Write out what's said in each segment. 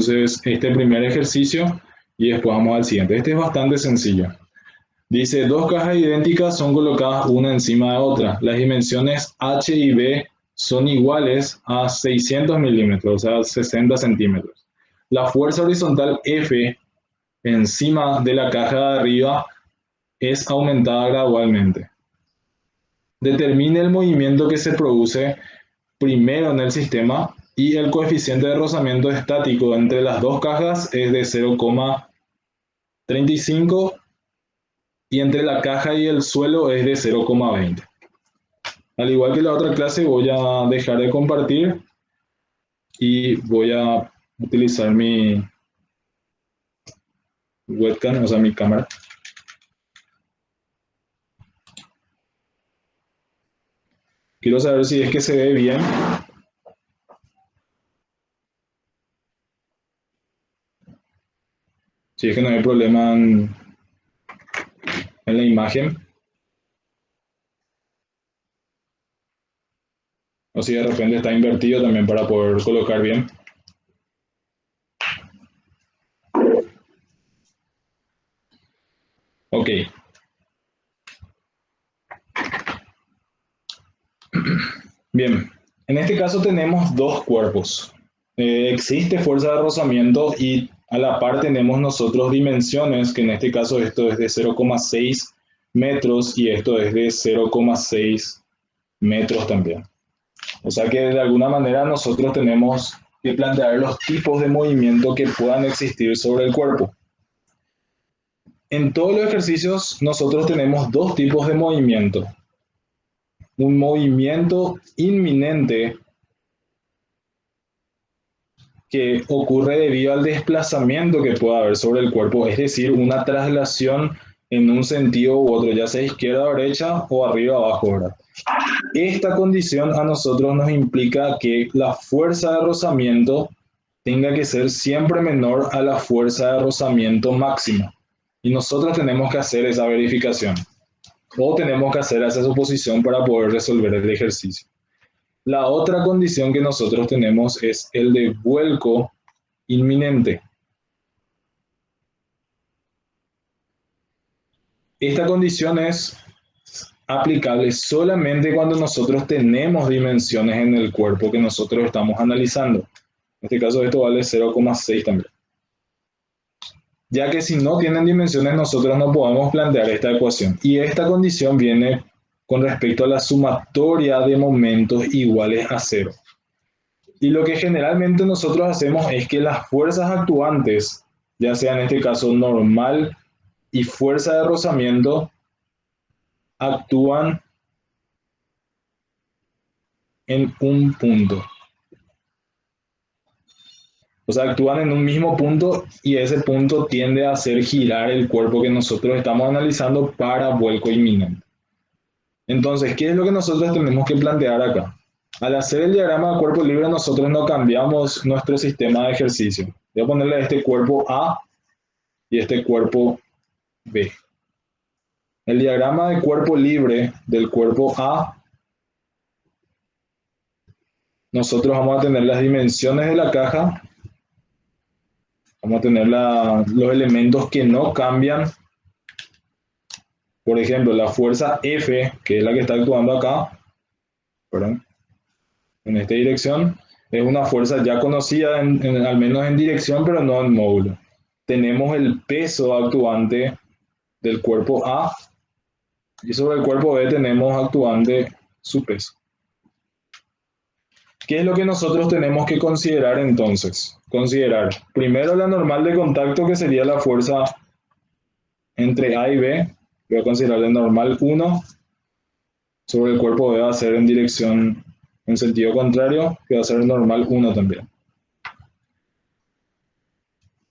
entonces este primer ejercicio y después vamos al siguiente. Este es bastante sencillo. Dice, dos cajas idénticas son colocadas una encima de otra. Las dimensiones H y B son iguales a 600 milímetros, o sea, 60 centímetros. La fuerza horizontal F encima de la caja de arriba es aumentada gradualmente. Determine el movimiento que se produce primero en el sistema y el coeficiente de rozamiento estático entre las dos cajas es de 0,35 y entre la caja y el suelo es de 0,20. Al igual que la otra clase, voy a dejar de compartir y voy a utilizar mi webcam, o sea, mi cámara. Quiero saber si es que se ve bien. Si es que no hay problema en la imagen. O si de repente está invertido también para poder colocar bien. Ok. Bien, en este caso tenemos dos cuerpos. Existe fuerza de rozamiento y a la par tenemos nosotros dimensiones, que en este caso esto es de 0,6 metros y esto es de 0,6 metros también. O sea que de alguna manera nosotros tenemos que plantear los tipos de movimiento que puedan existir sobre el cuerpo. En todos los ejercicios nosotros tenemos dos tipos de movimiento. Un movimiento inminente que ocurre debido al desplazamiento que pueda haber sobre el cuerpo, es decir, una traslación en un sentido u otro, ya sea izquierda o derecha o arriba o abajo, ¿verdad? Esta condición a nosotros nos implica que la fuerza de rozamiento tenga que ser siempre menor a la fuerza de rozamiento máxima. Y nosotros tenemos que hacer esa verificación. O tenemos que hacer esa suposición para poder resolver el ejercicio. La otra condición que nosotros tenemos es el de vuelco inminente. Esta condición es aplicable solamente cuando nosotros tenemos dimensiones en el cuerpo que nosotros estamos analizando. En este caso esto vale 0,6 también. Ya que si no tienen dimensiones nosotros no podemos plantear esta ecuación. Y esta condición viene con respecto a la sumatoria de momentos iguales a cero. Y lo que generalmente nosotros hacemos es que las fuerzas actuantes, ya sea en este caso normal y fuerza de rozamiento, actúan en un punto. O sea, actúan en un mismo punto y ese punto tiende a hacer girar el cuerpo que nosotros estamos analizando para vuelco inminente. Entonces, ¿qué es lo que nosotros tenemos que plantear acá? Al hacer el diagrama de cuerpo libre, nosotros no cambiamos nuestro sistema de ejercicio. Voy a ponerle este cuerpo A y este cuerpo B. El diagrama de cuerpo libre del cuerpo A, nosotros vamos a tener las dimensiones de la caja, vamos a tener los elementos que no cambian. Por ejemplo, la fuerza F, que es la que está actuando acá, ¿perdón? En esta dirección, es una fuerza ya conocida, al menos en dirección, pero no en módulo. Tenemos el peso actuante del cuerpo A y sobre el cuerpo B tenemos actuante su peso. ¿Qué es lo que nosotros tenemos que considerar entonces? Considerar primero la normal de contacto, que sería la fuerza entre A y B. Voy a considerar de normal 1. Sobre el cuerpo B va a ser en dirección, en sentido contrario, que va a ser normal 1 también.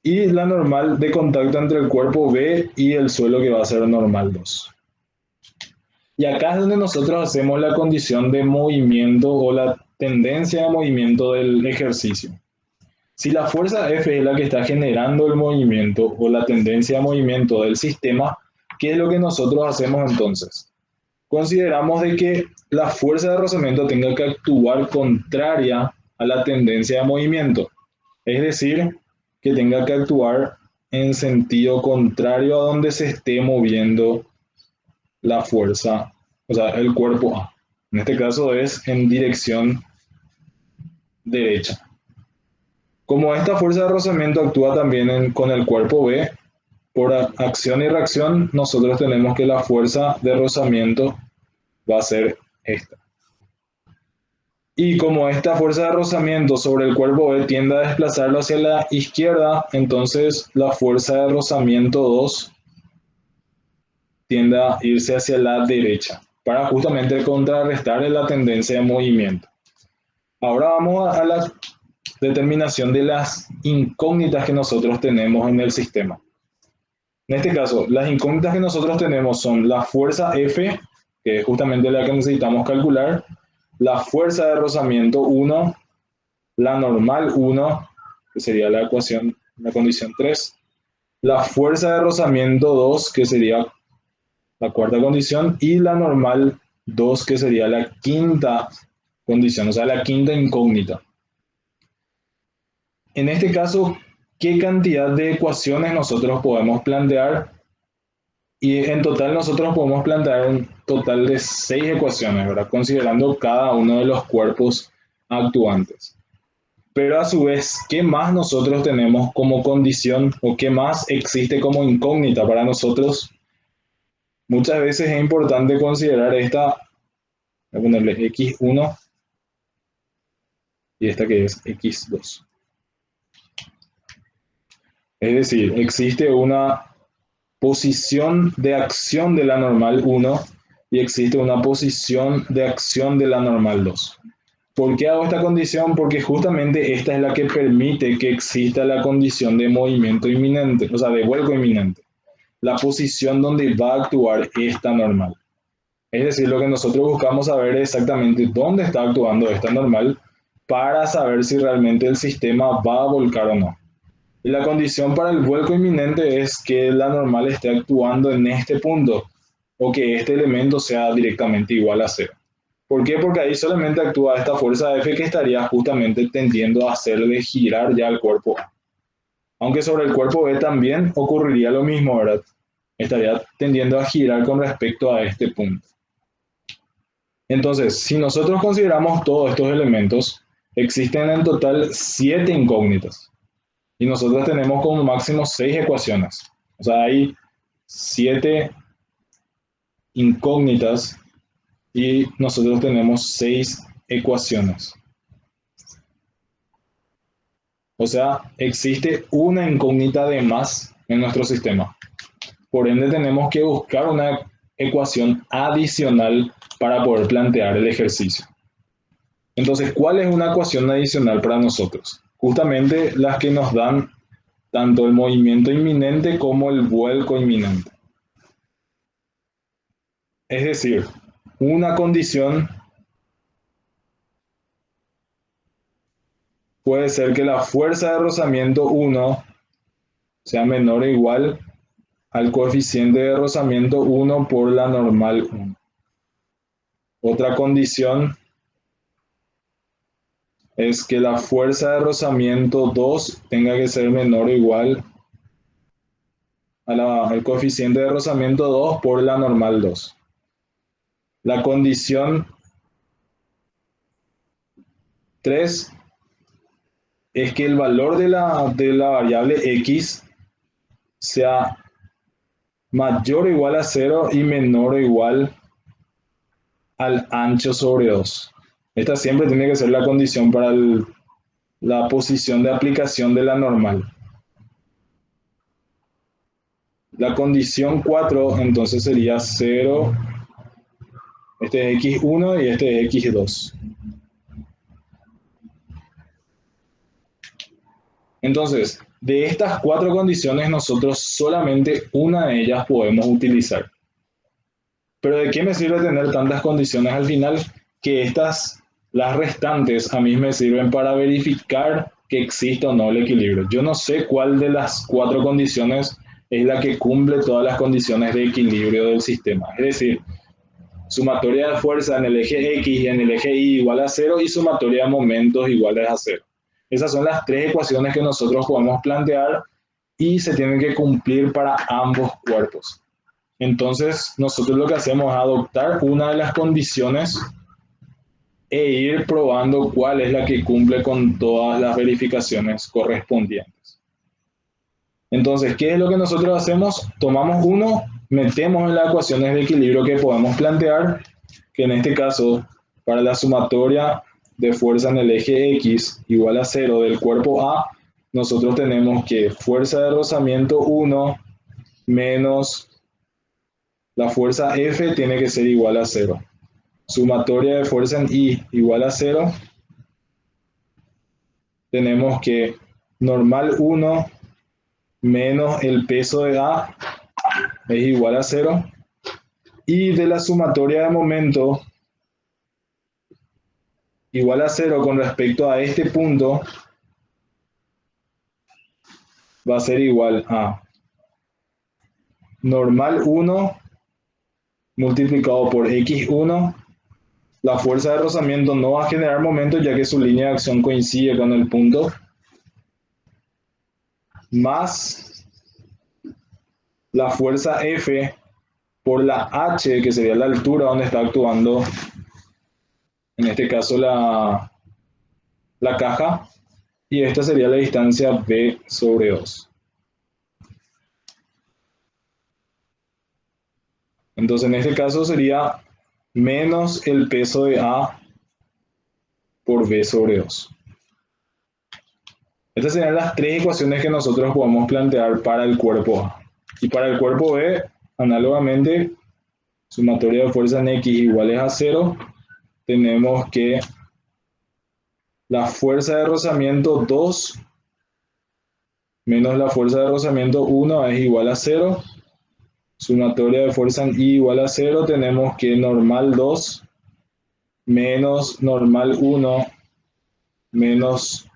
Y la normal de contacto entre el cuerpo B y el suelo, que va a ser normal 2. Y acá es donde nosotros hacemos la condición de movimiento o la tendencia de movimiento del ejercicio. Si la fuerza F es la que está generando el movimiento o la tendencia de movimiento del sistema, ¿qué es lo que nosotros hacemos entonces? Consideramos de que la fuerza de rozamiento tenga que actuar contraria a la tendencia de movimiento. Es decir, que tenga que actuar en sentido contrario a donde se esté moviendo la fuerza, o sea, el cuerpo A. En este caso es en dirección derecha. Como esta fuerza de rozamiento actúa también con el cuerpo B, por acción y reacción, nosotros tenemos que la fuerza de rozamiento va a ser esta. Y como esta fuerza de rozamiento sobre el cuerpo B tiende a desplazarlo hacia la izquierda, entonces la fuerza de rozamiento 2 tiende a irse hacia la derecha, para justamente contrarrestar la tendencia de movimiento. Ahora vamos a la determinación de las incógnitas que nosotros tenemos en el sistema. En este caso, las incógnitas que nosotros tenemos son la fuerza F, que es justamente la que necesitamos calcular, la fuerza de rozamiento 1, la normal 1, que sería la ecuación, la condición 3, la fuerza de rozamiento 2, que sería la cuarta condición, y la normal 2, que sería la quinta condición, o sea, la quinta incógnita. En este caso, ¿qué cantidad de ecuaciones nosotros podemos plantear? Y en total nosotros podemos plantear un total de 6 ecuaciones, ¿verdad? Considerando cada uno de los cuerpos actuantes. Pero a su vez, ¿qué más nosotros tenemos como condición o qué más existe como incógnita para nosotros? Muchas veces es importante considerar esta, voy a ponerle x1 y esta que es x2. Es decir, existe una posición de acción de la normal 1 y existe una posición de acción de la normal 2. ¿Por qué hago esta condición? Porque justamente esta es la que permite que exista la condición de movimiento inminente, o sea, de vuelco inminente. La posición donde va a actuar esta normal. Es decir, lo que nosotros buscamos saber es exactamente dónde está actuando esta normal para saber si realmente el sistema va a volcar o no. Y la condición para el vuelco inminente es que la normal esté actuando en este punto o que este elemento sea directamente igual a cero. ¿Por qué? Porque ahí solamente actúa esta fuerza F que estaría justamente tendiendo a hacerle girar ya el cuerpo A. Aunque sobre el cuerpo B también ocurriría lo mismo, ¿verdad? Estaría tendiendo a girar con respecto a este punto. Entonces, si nosotros consideramos todos estos elementos, existen en total 7 incógnitas. Y nosotros tenemos como máximo 6 ecuaciones. O sea, hay 7 incógnitas y nosotros tenemos 6 ecuaciones. O sea, existe una incógnita de más en nuestro sistema. Por ende, tenemos que buscar una ecuación adicional para poder plantear el ejercicio. Entonces, ¿cuál es una ecuación adicional para nosotros? Justamente las que nos dan tanto el movimiento inminente como el vuelco inminente. Es decir, una condición puede ser que la fuerza de rozamiento 1 sea menor o igual al coeficiente de rozamiento 1 por la normal 1. Otra condición es que la fuerza de rozamiento 2 tenga que ser menor o igual al coeficiente de rozamiento 2 por la normal 2. La condición 3 es que el valor de la variable x sea mayor o igual a 0 y menor o igual al ancho sobre 2. Esta siempre tiene que ser la condición para la posición de aplicación de la normal. La condición 4 entonces sería 0, este es x1 y este es x2. Entonces, de estas 4 condiciones nosotros solamente una de ellas podemos utilizar. Pero ¿de qué me sirve tener tantas condiciones al final? Que las restantes, a mí me sirven para verificar que existe o no el equilibrio. Yo no sé cuál de las 4 condiciones es la que cumple todas las condiciones de equilibrio del sistema. Es decir, sumatoria de fuerza en el eje X y en el eje Y igual a 0 y sumatoria de momentos iguales a 0. Esas son las tres ecuaciones que nosotros podemos plantear y se tienen que cumplir para ambos cuerpos. Entonces, nosotros lo que hacemos es adoptar una de las condiciones e ir probando cuál es la que cumple con todas las verificaciones correspondientes. Entonces, ¿qué es lo que nosotros hacemos? Tomamos uno, metemos en las ecuaciones de equilibrio que podemos plantear, que en este caso, para la sumatoria de fuerza en el eje X igual a 0 del cuerpo A, nosotros tenemos que fuerza de rozamiento 1 menos la fuerza F tiene que ser igual a 0. Sumatoria de fuerza en I igual a 0. Tenemos que normal 1 menos el peso de A es igual a 0. Y de la sumatoria de momento igual a 0 con respecto a este punto va a ser igual a normal 1 multiplicado por x1. La fuerza de rozamiento no va a generar momento ya que su línea de acción coincide con el punto, más la fuerza F por la H, que sería la altura donde está actuando, en este caso la caja, y esta sería la distancia B sobre 2. Entonces en este caso sería menos el peso de A por B sobre 2. Estas serían las tres ecuaciones que nosotros podemos plantear para el cuerpo A. Y para el cuerpo B, análogamente, sumatoria de fuerza en X iguales a 0, tenemos que la fuerza de rozamiento 2 menos la fuerza de rozamiento 1 es igual a 0. Sumatoria de fuerza en I igual a 0, tenemos que normal 2 menos normal 1 menos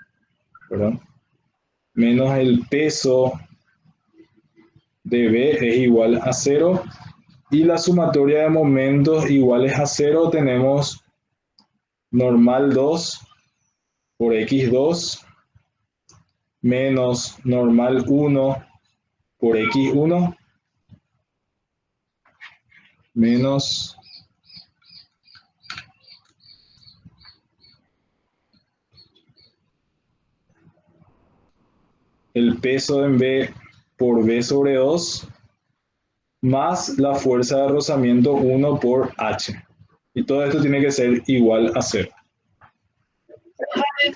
el peso de B es igual a 0. Y la sumatoria de momentos iguales a 0, tenemos normal 2 por x2 menos normal 1 por x1 menos el peso en B por B sobre 2 más la fuerza de rozamiento 1 por H. Y todo esto tiene que ser igual a 0.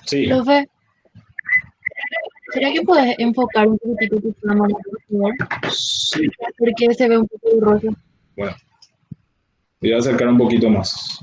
Sí. Profe, ¿será que puedes enfocar un poquitito tu cámara, por favor? Sí. Porque se ve un poco borroso. Bueno, voy a acercar un poquito más.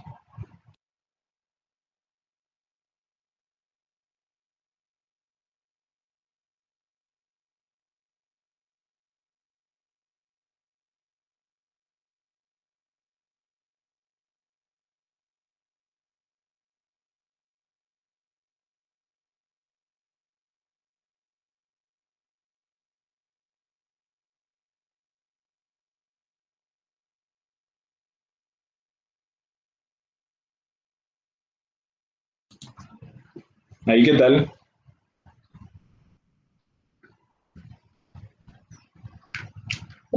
¿Ahí qué tal?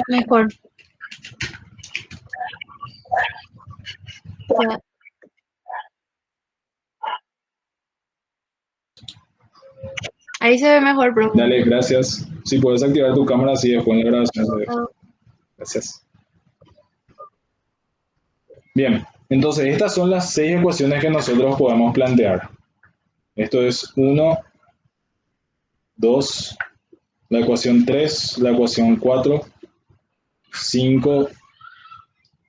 Mejor. Ya. Ahí se ve mejor, profe. Dale, gracias. Si puedes activar tu cámara, sí, después de la grabación. Gracias. Bien, entonces estas son las 6 ecuaciones que nosotros podemos plantear. Esto es 1, 2, la ecuación 3, la ecuación 4, 5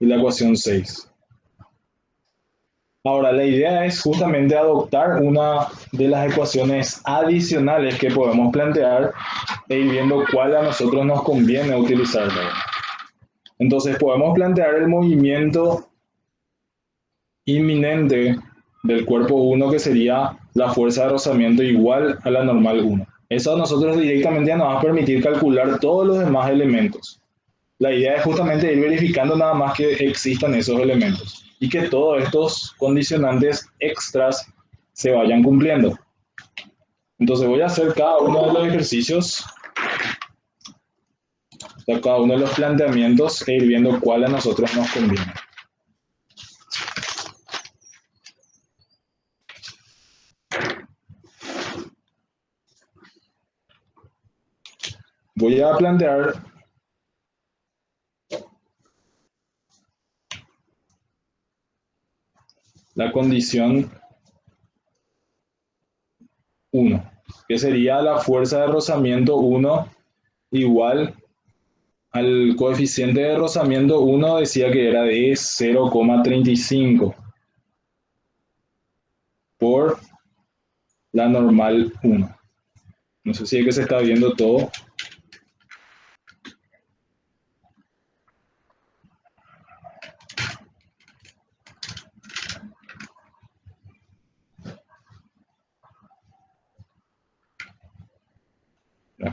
y la ecuación 6. Ahora, la idea es justamente adoptar una de las ecuaciones adicionales que podemos plantear e ir viendo cuál a nosotros nos conviene utilizar. Entonces, podemos plantear el movimiento inminente del cuerpo 1, que sería la fuerza de rozamiento igual a la normal 1. Eso a nosotros directamente ya nos va a permitir calcular todos los demás elementos. La idea es justamente ir verificando nada más que existan esos elementos y que todos estos condicionantes extras se vayan cumpliendo. Entonces voy a hacer cada uno de los ejercicios, cada uno de los planteamientos e ir viendo cuál a nosotros nos conviene. Voy a plantear la condición 1, que sería la fuerza de rozamiento 1 igual al coeficiente de rozamiento 1, decía que era de 0,35 por la normal 1. No sé si es que se está viendo todo.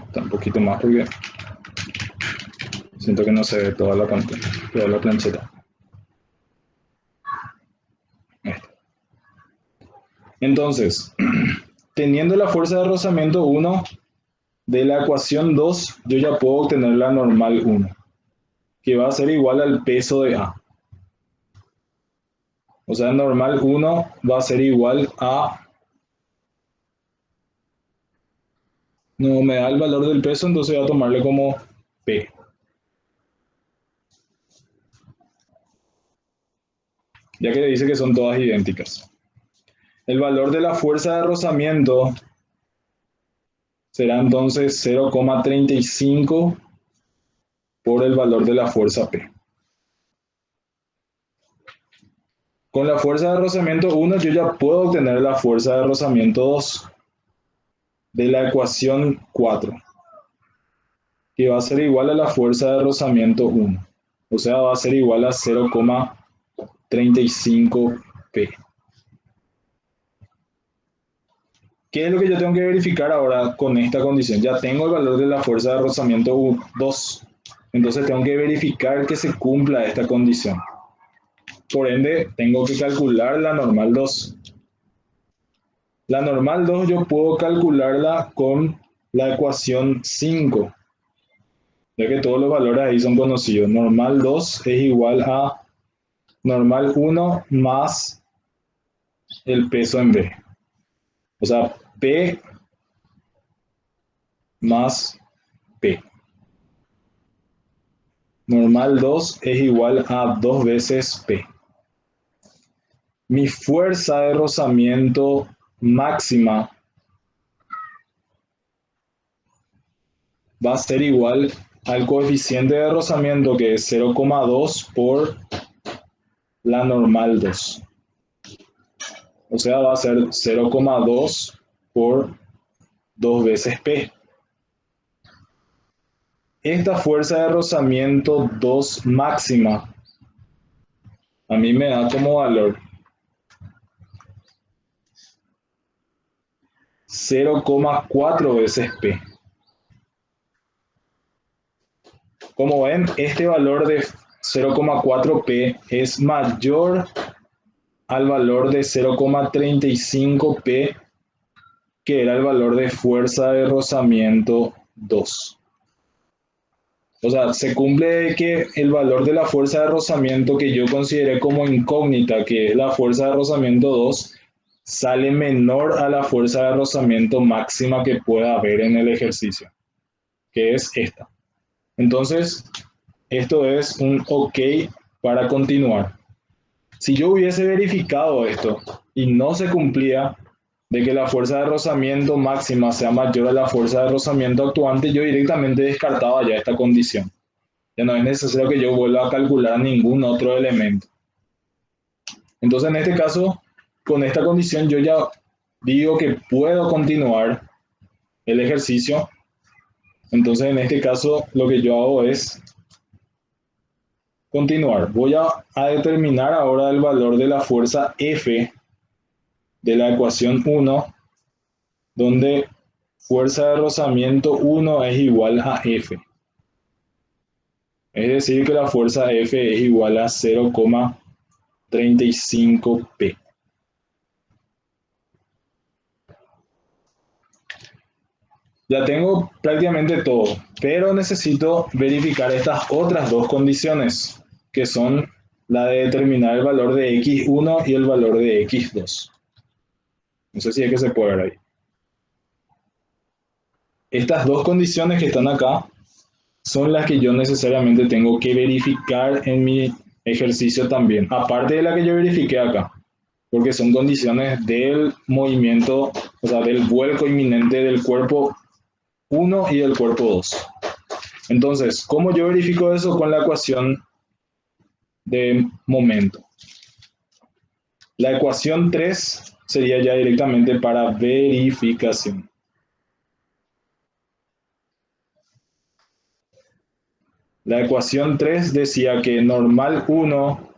Está un poquito más porque siento que no se ve toda la pantalla, toda la plancheta. Entonces, teniendo la fuerza de rozamiento 1, de la ecuación 2, yo ya puedo obtener la normal 1, que va a ser igual al peso de A. O sea, normal 1 va a ser igual a... No me da el valor del peso, entonces voy a tomarle como P. Ya que dice que son todas idénticas. El valor de la fuerza de rozamiento será entonces 0,35 por el valor de la fuerza P. Con la fuerza de rozamiento 1 yo ya puedo obtener la fuerza de rozamiento 2 de la ecuación 4, que va a ser igual a la fuerza de rozamiento 1. O sea, va a ser igual a 0,35 P. ¿Qué es lo que yo tengo que verificar ahora con esta condición? Ya tengo el valor de la fuerza de rozamiento 2. Entonces tengo que verificar que se cumpla esta condición. Por ende, tengo que calcular la normal 2. La normal 2 yo puedo calcularla con la ecuación 5, ya que todos los valores ahí son conocidos. Normal 2 es igual a normal 1 más el peso en B. O sea, P más P. Normal 2 es igual a 2 veces P. Mi fuerza de rozamiento máxima va a ser igual al coeficiente de rozamiento, que es 0,2 por la normal 2. O sea, va a ser 0,2 por 2 veces P. Esta fuerza de rozamiento 2 máxima a mí me da como valor 0,4 veces P. Como ven, este valor de 0,4 P es mayor al valor de 0,35 P, que era el valor de fuerza de rozamiento 2. O sea, se cumple que el valor de la fuerza de rozamiento que yo consideré como incógnita, que es la fuerza de rozamiento 2, sale menor a la fuerza de rozamiento máxima que pueda haber en el ejercicio, que es esta. Entonces, esto es un OK para continuar. Si yo hubiese verificado esto y no se cumplía de que la fuerza de rozamiento máxima sea mayor a la fuerza de rozamiento actuante, yo directamente descartaba ya esta condición. Ya no es necesario que yo vuelva a calcular ningún otro elemento. Entonces, en este caso, con esta condición yo ya digo que puedo continuar el ejercicio. Entonces, en este caso, lo que yo hago es continuar. Voy a determinar ahora el valor de la fuerza F de la ecuación 1, donde fuerza de rozamiento 1 es igual a F. Es decir, que la fuerza F es igual a 0,35 P. Ya tengo prácticamente todo, pero necesito verificar estas otras dos condiciones, que son la de determinar el valor de x1 y el valor de x2. No sé si es que se puede ver ahí. Estas dos condiciones que están acá son las que yo necesariamente tengo que verificar en mi ejercicio también, aparte de la que yo verifiqué acá, porque son condiciones del movimiento, o sea, del vuelco inminente del cuerpo 1 y del cuerpo 2. Entonces, ¿cómo yo verifico eso? Con la ecuación de momento. La ecuación 3 sería ya directamente para verificación. La ecuación 3 decía que normal 1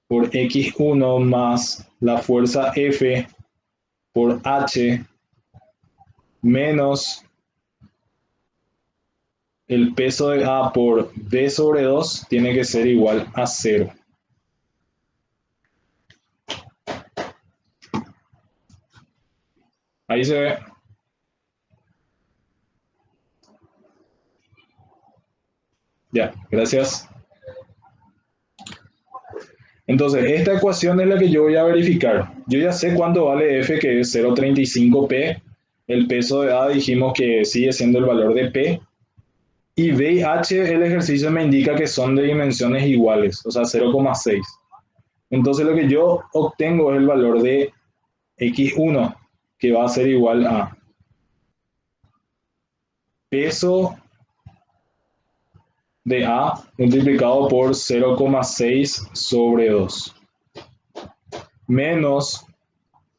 por x1 más la fuerza F por h menos el peso de A por B sobre 2 tiene que ser igual a 0. Ahí se ve. Ya, gracias. Entonces, esta ecuación es la que yo voy a verificar. Yo ya sé cuánto vale F, que es 0,35P. El peso de A dijimos que sigue siendo el valor de P. Y B y H, el ejercicio me indica que son de dimensiones iguales, o sea, 0,6. Entonces, lo que yo obtengo es el valor de X1, que va a ser igual a peso de A multiplicado por 0,6 sobre 2, menos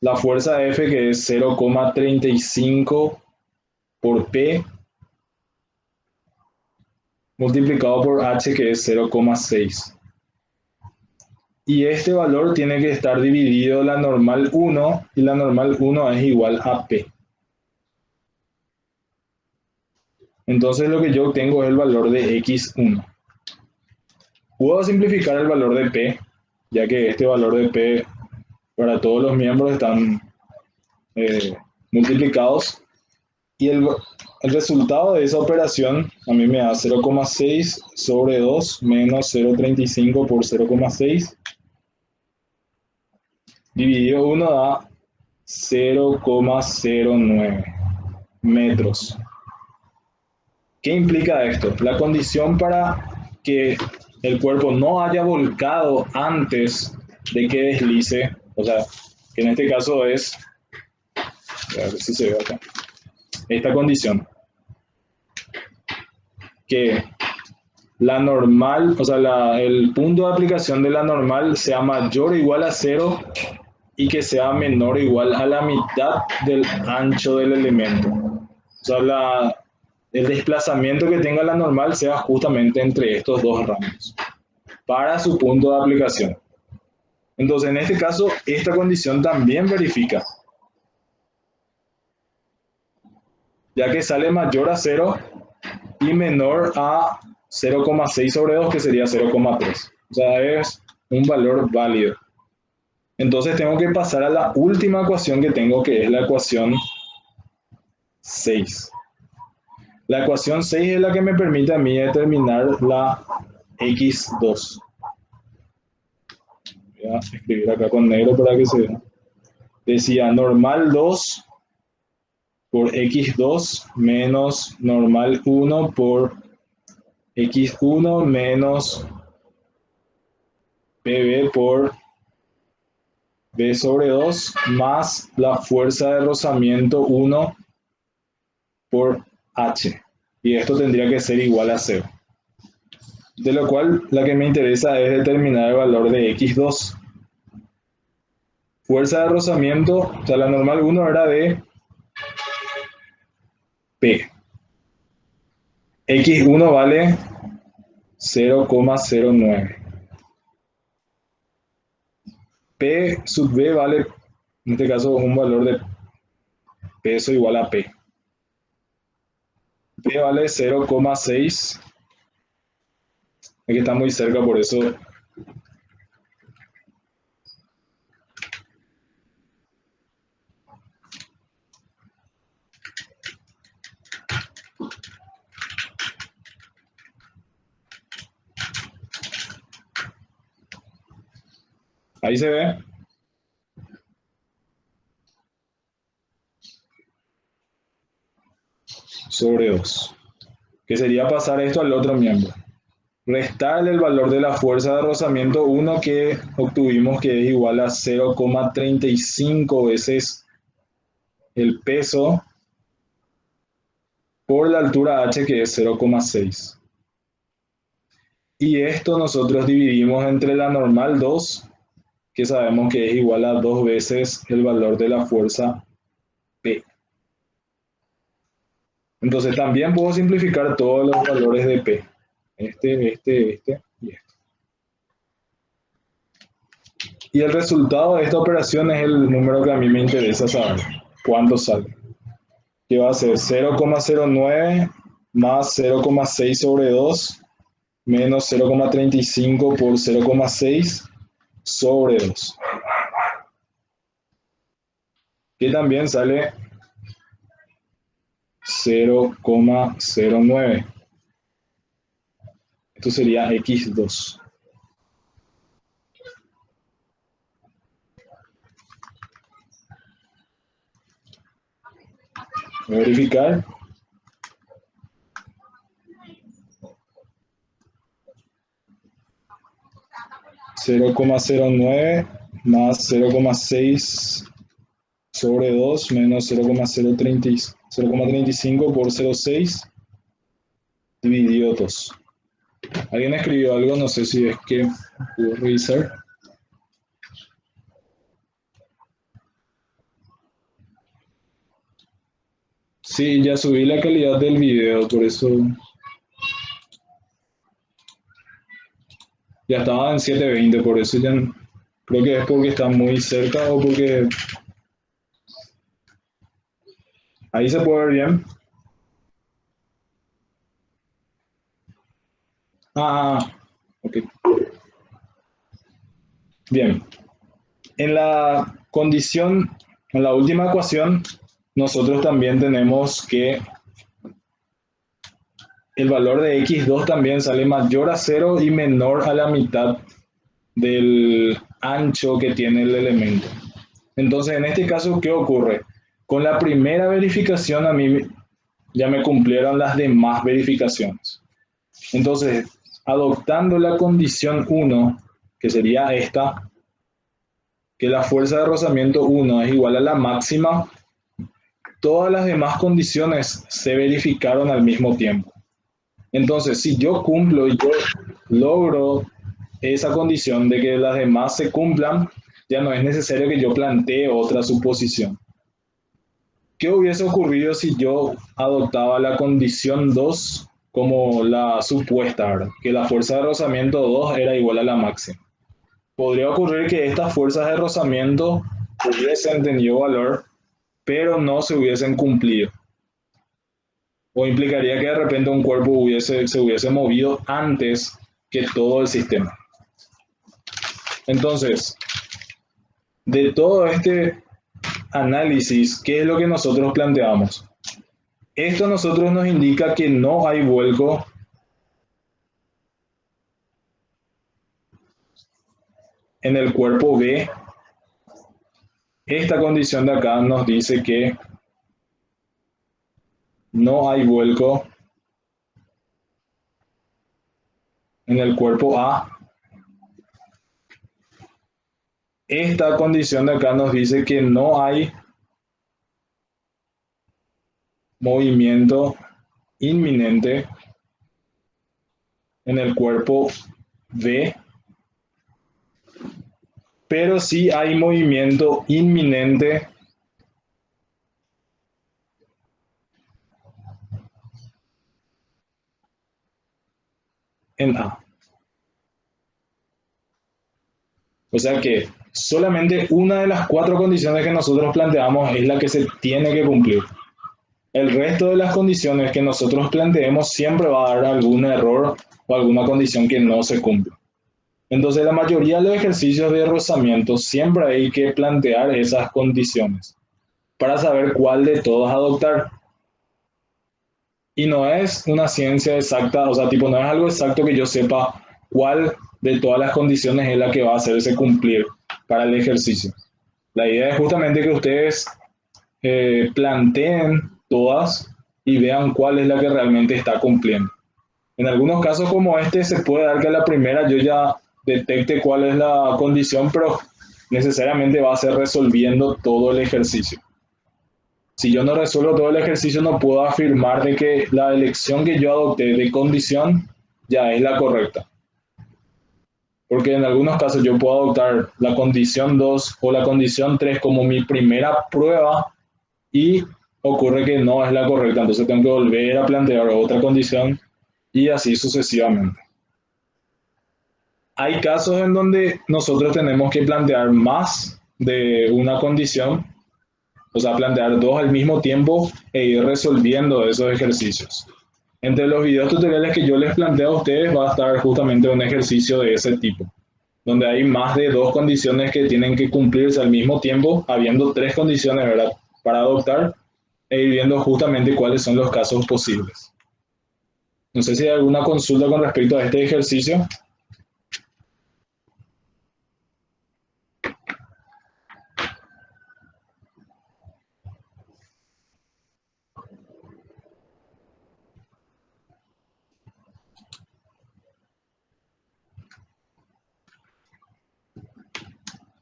la fuerza F, que es 0,35 por P, multiplicado por H, que es 0,6. Y este valor tiene que estar dividido la normal 1, y la normal 1 es igual a P. Entonces lo que yo obtengo es el valor de X1. Puedo simplificar el valor de P, ya que este valor de P para todos los miembros están multiplicados, y el resultado de esa operación a mí me da 0,6 sobre 2 menos 0,35 por 0,6 dividido 1 da 0,09 metros. ¿Qué implica esto? La condición para que el cuerpo no haya volcado antes de que deslice, o sea, que en este caso es, a ver si se ve acá, esta condición, que la normal, o sea, el punto de aplicación de la normal sea mayor o igual a 0 y que sea menor o igual a la mitad del ancho del elemento. O sea, el desplazamiento que tenga la normal sea justamente entre estos dos rangos para su punto de aplicación. Entonces, en este caso, esta condición también verifica, ya que sale mayor a 0 y menor a 0,6 sobre 2, que sería 0,3. O sea, es un valor válido. Entonces tengo que pasar a la última ecuación que tengo, que es la ecuación 6. La ecuación 6 es la que me permite a mí determinar la x2. Voy a escribir acá con negro para que se vea. Decía normal 2 por x2 menos normal 1 por x1 menos pb por b sobre 2 más la fuerza de rozamiento 1 por h. Y esto tendría que ser igual a 0. De lo cual, la que me interesa es determinar el valor de x2. Fuerza de rozamiento, o sea, la normal 1 era de P. X1 vale 0,09. P sub B vale, en este caso, un valor de peso igual a P. P vale 0,6. Aquí está muy cerca, por eso Ahí se ve. Sobre 2. Que sería pasar esto al otro miembro. Restarle el valor de la fuerza de rozamiento 1 que obtuvimos, que es igual a 0,35 veces el peso por la altura h, que es 0,6. Y esto nosotros dividimos entre la normal 2, que sabemos que es igual a 2 veces el valor de la fuerza P. Entonces también puedo simplificar todos los valores de P. Este y este. Y el resultado de esta operación es el número que a mí me interesa saber. ¿Cuánto sale? Que va a ser 0,09 más 0,6 sobre 2 menos 0,35 por 0,6 sobre 2. Que también sale 0,09. Esto sería x2. Voy a verificar. (0,09 más 0,6 sobre 2 menos 0,35 por 0,6 dividido 2. ¿Alguien escribió algo? No sé si es que puedo revisar. Sí, ya subí la calidad del video, por eso ya estaba en 720, por eso ya creo que es porque está muy cerca o porque ahí se puede ver bien. Ok. Bien. En la condición, en la última ecuación, nosotros también tenemos que el valor de x2 también sale mayor a 0 y menor a la mitad del ancho que tiene el elemento. Entonces, en este caso, ¿qué ocurre? Con la primera verificación a mí ya me cumplieron las demás verificaciones. Entonces, adoptando la condición 1, que sería esta, que la fuerza de rozamiento 1 es igual a la máxima, todas las demás condiciones se verificaron al mismo tiempo. Entonces, si yo cumplo y yo logro esa condición de que las demás se cumplan, ya no es necesario que yo plantee otra suposición. ¿Qué hubiese ocurrido si yo adoptaba la condición 2 como la supuesta, ¿verdad? Que la fuerza de rozamiento 2 era igual a la máxima? Podría ocurrir que estas fuerzas de rozamiento hubiesen tenido valor, pero no se hubiesen cumplido. O implicaría que de repente un cuerpo se hubiese movido antes que todo el sistema. Entonces, de todo este análisis, ¿qué es lo que nosotros planteamos? Esto a nosotros nos indica que no hay vuelco en el cuerpo B. Esta condición de acá nos dice que no hay vuelco en el cuerpo A. Esta condición de acá nos dice que no hay movimiento inminente en el cuerpo B, pero sí hay movimiento inminente en A. O sea que solamente una de las 4 condiciones que nosotros planteamos es la que se tiene que cumplir. El resto de las condiciones que nosotros planteemos siempre va a dar algún error o alguna condición que no se cumple. Entonces, la mayoría de los ejercicios de rozamiento siempre hay que plantear esas condiciones para saber cuál de todas adoptar. Y no es una ciencia exacta, o sea, tipo, no es algo exacto que yo sepa cuál de todas las condiciones es la que va a hacerse cumplir. para el ejercicio. La idea es justamente que ustedes planteen todas y vean cuál es la que realmente está cumpliendo. En algunos casos como este se puede dar que a la primera yo ya detecte cuál es la condición, pero necesariamente va a ser resolviendo todo el ejercicio. Si yo no resuelvo todo el ejercicio, no puedo afirmar de que la elección que yo adopté de condición ya es la correcta. Porque en algunos casos yo puedo adoptar la condición 2 o la condición 3 como mi primera prueba y ocurre que no es la correcta, entonces tengo que volver a plantear otra condición y así sucesivamente. Hay casos en donde nosotros tenemos que plantear más de una condición, o sea, plantear dos al mismo tiempo e ir resolviendo esos ejercicios. Entre los videos tutoriales que yo les planteo a ustedes va a estar justamente un ejercicio de ese tipo, donde hay más de dos condiciones que tienen que cumplirse al mismo tiempo, habiendo tres condiciones, ¿verdad?, para adoptar e ir viendo justamente cuáles son los casos posibles. No sé si hay alguna consulta con respecto a este ejercicio.